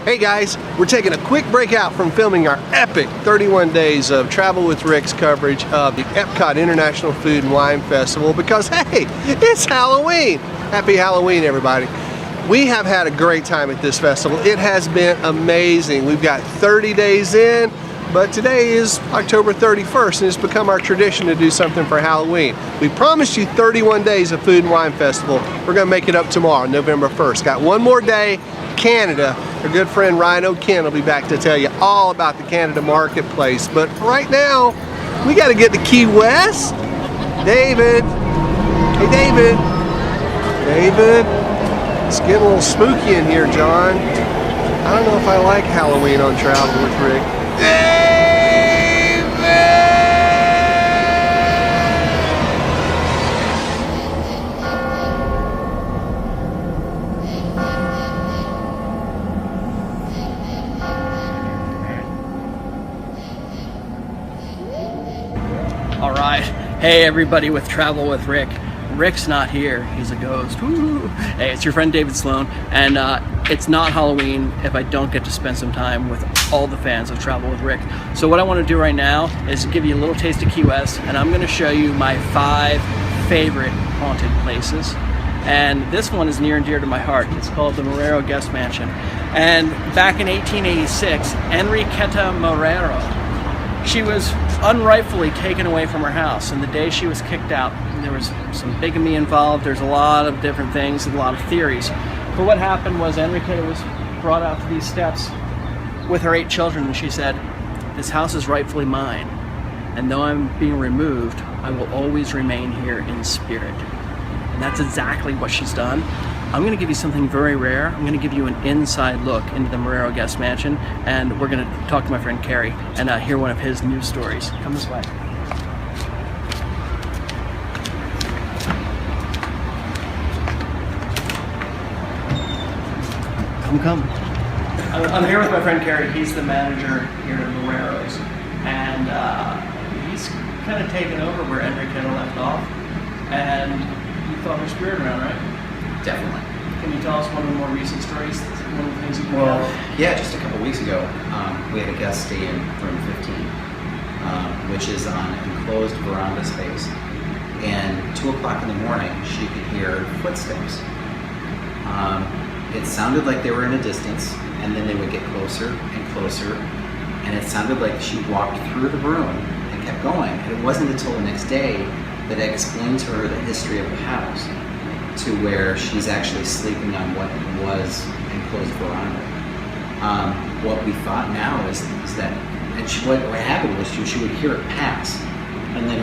Hey guys, we're taking a quick break out from filming our epic 31 days of Travel with Rick's coverage of the Epcot International Food and Wine Festival because, hey, it's Halloween. Happy Halloween, everybody. We have had a great time at this festival. It has been amazing. We've got 30 days in, but today is October 31st, and it's become our tradition to do something for Halloween. We promised you 31 days of Food and Wine Festival. We're gonna make it up tomorrow, November 1st. Got one more day, Canada. Our good friend Ryan O'Ken will be back to tell you all about the Canada marketplace. But right now, we gotta get to Key West. David, hey David. David, it's getting a little spooky in here, John. I don't know if I like Halloween on Travel with Rick. Alright, hey everybody with Travel with Rick. Rick's not here, he's a ghost. Woo. Hey, it's your friend David Sloan, and it's not Halloween if I don't get to spend some time with all the fans of Travel with Rick. So what I want to do right now is give you a little taste of Key West, and I'm going to show you my 5 favorite haunted places. And this one is near and dear to my heart. It's called the Marrero Guest Mansion. And back in 1886, Enriqueta Marrero, she was unrightfully taken away from her house, and the day she was kicked out, there was some bigamy involved. There's a lot of different things and a lot of theories. But what happened was Enriqueta was brought out to these steps with her 8 children, and she said, "This house is rightfully mine, and though I'm being removed, I will always remain here in spirit." And that's exactly what she's done. I'm going to give you something very rare. I'm going to give you an inside look into the Marrero Guest Mansion, and we're going to talk to my friend Kerry and hear one of his news stories. Come this way. Come. I'm here with my friend Kerry. He's the manager here at Marrero's, and he's kind of taken over where Enriqueta left off, and you thought her spirit around, right? Definitely. Can you tell us one of the more recent stories? One of the things you can yeah, just a couple weeks ago, we had a guest stay in room 15, which is on enclosed veranda space. And 2 o'clock in the morning, she could hear footsteps. It sounded like they were in a distance, and then they would get closer and closer. And it sounded like she walked through the room and kept going. And it wasn't until the next day that I explained to her the history of the house, to where she's actually sleeping on what was enclosed veranda. What we thought now is that, and what happened was she would hear it pass, and then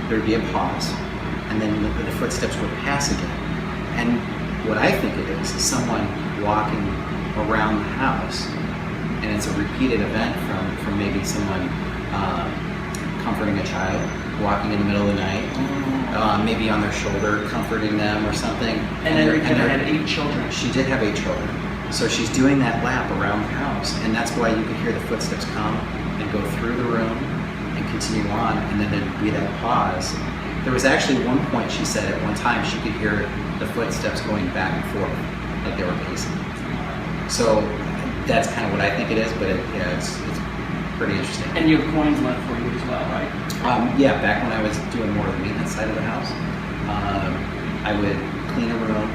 there'd be a pause, and then the footsteps would pass again. And what I think it is someone walking around the house, and it's a repeated event from maybe someone comforting a child, walking in the middle of the night, maybe on their shoulder, comforting them or something. And Enriqueta had 8 children. She did have 8 children. So she's doing that lap around the house, and that's why you could hear the footsteps come and go through the room and continue on, and then there'd be that pause. There was actually one point, she said at one time, she could hear the footsteps going back and forth, like they were pacing. So that's kind of what I think it is, but it's pretty interesting. And you have coins left for you as well, right? Yeah, back when I was doing more of the maintenance side of the house, I would clean a room,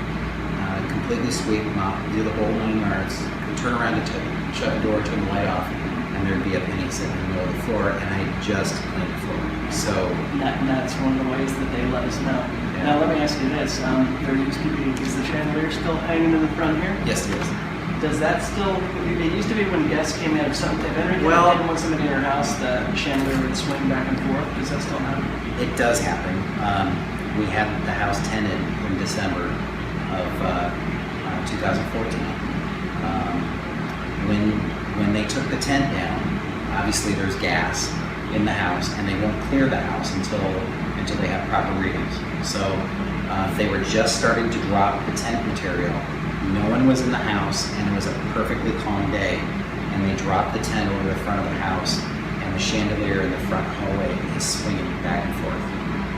completely sweep, mop, do the whole 9 yards, turn around to shut the door, turn the light off, and there'd be a penny sitting in the middle of the floor, and I just cleaned the floor. So that's one of the ways that they let us know. Yeah. Now let me ask you this: there used to be, is the chandelier still hanging in the front here? yes, it is. Does that still? It used to be when guests came in, if something, if Enriqueta Well, didn't want somebody in her house, the chandelier would swing back and forth. Does that still happen? It does happen. We had the house tenanted in December of 2014. When they took the tent down, obviously there's gas in the house, and they won't clear the house until they have proper readings. So they were just starting to drop the tent material. No one was in the house, and it was a perfectly calm day, and they dropped the tent over the front of the house, and the chandelier in the front hallway is swinging back and forth,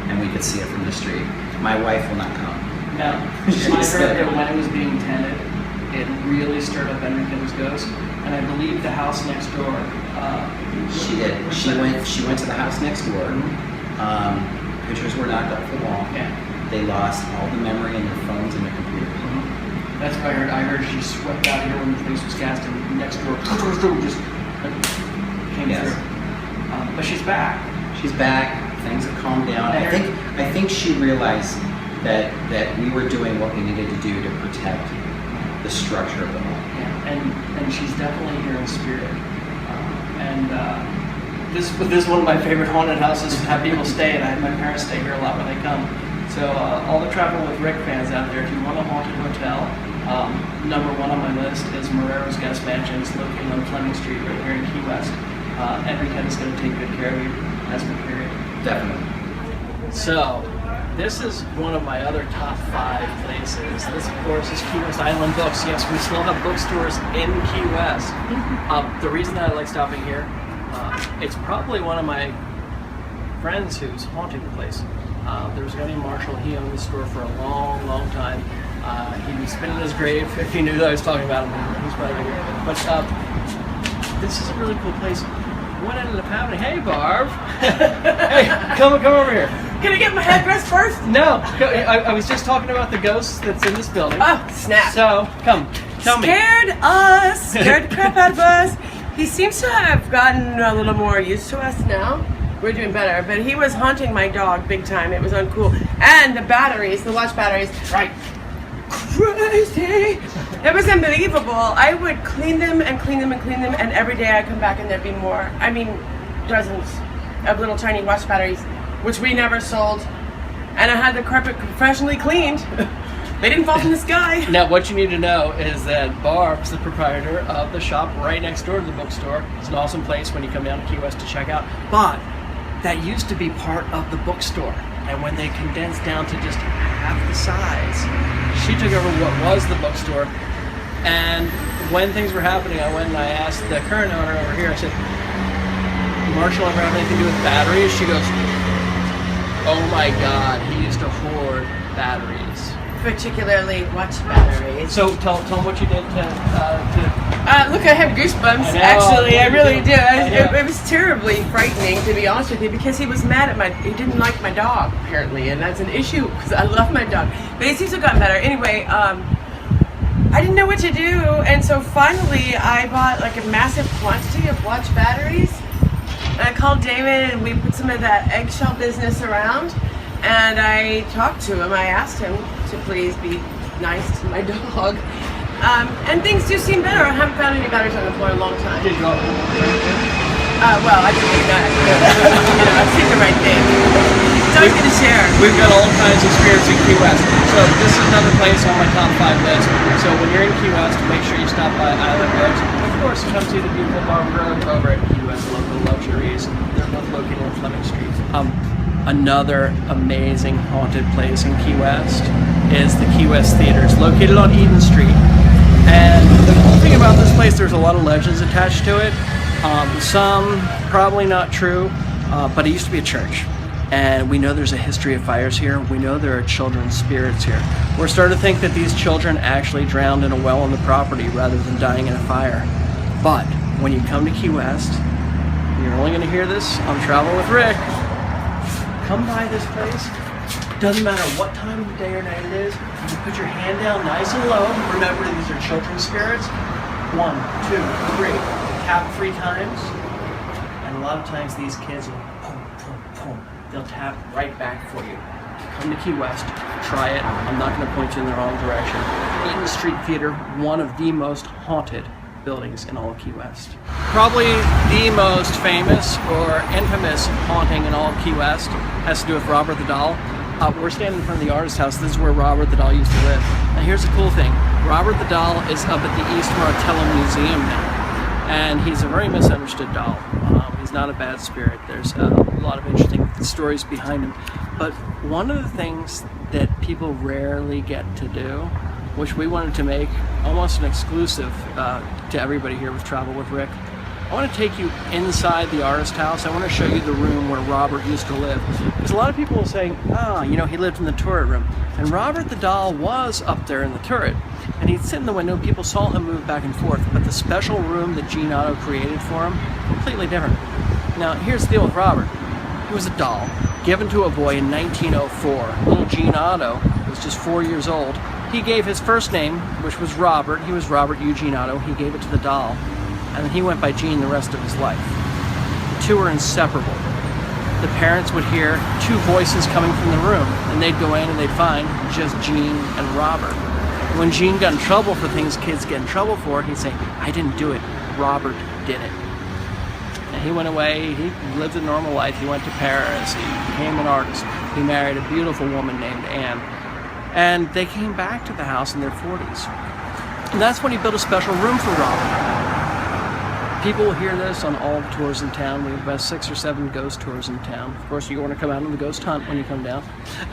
and we could see it from the street. My wife will not come. Now, I heard that when it was being tended, it really stirred up Enriqueta's ghost. And I believe the house next door. She did. She went to the house next door. Pictures were knocked off the wall. Yeah. They lost all the memory in their phones and their computers. That's what I heard. I heard she swept out here when the place was cast, and next door just came through. But she's back. She's back. Things have calmed down. I think she realized that we were doing what we needed to do to protect the structure of the home. Yeah. And she's definitely here in spirit. This is one of my favorite haunted houses to have people stay, and I have my parents stay here a lot when they come. So all the Travel with Rick fans out there, if you want a haunted hotel, number one on my list is Marrero's Guest Mansion. It's located on Fleming Street right here in Key West. Enriqueta's going to take good care of you as a period. Definitely. So this is one of my other top 5 places. This, of course, is Key West Island Books. Yes, we still have bookstores in Key West. The reason that I like stopping here, it's probably one of my friends who's haunting the place. There was a guy named Marshall. He owned the store for a long, long time. He'd be spinning his grave if he knew that I was talking about him. He's probably here. But this is a really cool place. What ended up happening? Hey, Barb. Hey, come over here. Can I get my headdress first? No, I was just talking about the ghost that's in this building. Oh, snap. So, come, tell me. Scared the crap out of us. He seems to have gotten a little more used to us now. We're doing better, but he was haunting my dog big time. It was uncool. And the batteries, the watch batteries, right? Crazy. It was unbelievable. I would clean them and clean them and clean them, and every day I come back and there'd be more. I mean, dozens of little tiny watch batteries, which we never sold. And I had the carpet professionally cleaned. They didn't fall from the sky. Now, what you need to know is that Barb's the proprietor of the shop right next door to the bookstore. It's an awesome place when you come down to Key West to check out. But that used to be part of the bookstore. And when they condensed down to just half the size, she took over what was the bookstore. And when things were happening, I went and I asked the current owner over here, I said, Marshall ever have anything to do with batteries? She goes, oh my God, he used to hoard batteries. Particularly watch batteries. So tell them what you did to look, I have goosebumps. I know, Actually, I really do. I It was terribly frightening, to be honest with you, because he was mad at he didn't like my dog, apparently, and that's an issue, because I love my dog. But it seems to have gotten better. Anyway, I didn't know what to do, and so finally I bought like a massive quantity of watch batteries. And I called David, and we put some of that eggshell business around, and I talked to him. I asked him to please be nice to my dog. And things do seem better. I haven't found any batteries on the floor in a long time. Did you go? Well, I didn't do that. I've seen the right thing. It's always good to share. We've got all kinds of spirits in Key West. So this is another place on my top 5 list. So when you're in Key West, make sure you stop by Island Books. Of course, come see the beautiful Marrero over at Key West Local Luxuries. They're both located on Fleming Street. Another amazing haunted place in Key West is the Key West Theaters, located on Eden Street. And the cool thing about this place, there's a lot of legends attached to it. Some probably not true, but it used to be a church. And we know there's a history of fires here. We know there are children's spirits here. We're starting to think that these children actually drowned in a well on the property rather than dying in a fire. But when you come to Key West, you're only going to hear this on Travel with Rick. Come by this place. Doesn't matter what time of the day or night it is. You put your hand down nice and low. Remember, these are children's spirits. 1, 2, 3. Tap 3 times. And a lot of times these kids will boom, boom, boom. They'll tap right back for you. Come to Key West. Try it. I'm not going to point you in the wrong direction. Eden Street Theater, one of the most haunted buildings in all of Key West. Probably the most famous or infamous haunting in all of Key West has to do with Robert the Doll. We're standing in front of the artist house. This is where Robert the Doll used to live. Now here's the cool thing. Robert the Doll is up at the East Martello Museum now. And he's a very misunderstood doll. He's not a bad spirit. There's a lot of interesting stories behind him. But one of the things that people rarely get to do, which we wanted to make almost an exclusive to everybody here with Travel with Rick, I want to take you inside the artist house. I want to show you the room where Robert used to live. Because a lot of people will say, he lived in the turret room. And Robert the Doll was up there in the turret. And he'd sit in the window, and people saw him move back and forth, but the special room that Gene Otto created for him, completely different. Now, here's the deal with Robert. He was a doll, given to a boy in 1904. Little Gene Otto was just 4 years old. He gave his first name, which was Robert. He was Robert Eugene Otto. He gave it to the doll, and then he went by Gene the rest of his life. The two were inseparable. The parents would hear two voices coming from the room, and they'd go in and they'd find just Gene and Robert. When Gene got in trouble for things kids get in trouble for, he'd say, "I didn't do it, Robert did it." And he went away, he lived a normal life. He went to Paris, he became an artist. He married a beautiful woman named Anne. And they came back to the house in their 40s. And that's when he built a special room for Robert. People will hear this on all the tours in town. We have about 6 or 7 ghost tours in town. Of course, you want to come out on the ghost hunt when you come down.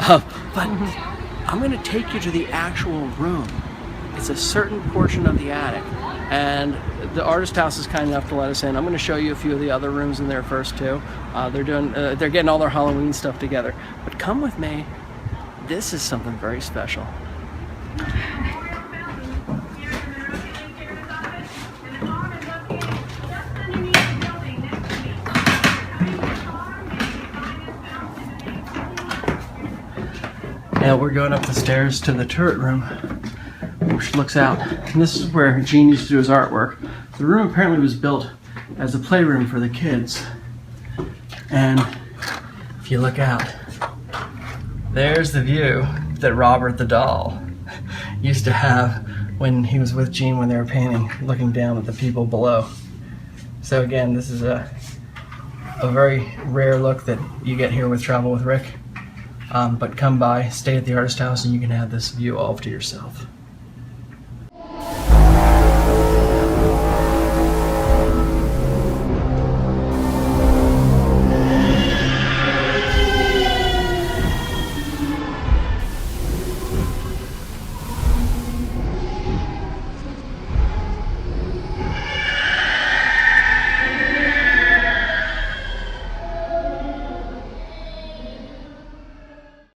But I'm going to take you to the actual room. It's a certain portion of the attic. And the artist house is kind enough to let us in. I'm going to show you a few of the other rooms in there first too. They're getting all their Halloween stuff together. But come with me. This is something very special. Now we're going up the stairs to the turret room, which looks out. And this is where Gene used to do his artwork. The room apparently was built as a playroom for the kids. And if you look out, there's the view that Robert the doll used to have when he was with Gene when they were painting, looking down at the people below. So again, this is a very rare look that you get here with Travel with Rick. But come by, stay at the artist house, and you can have this view all to yourself.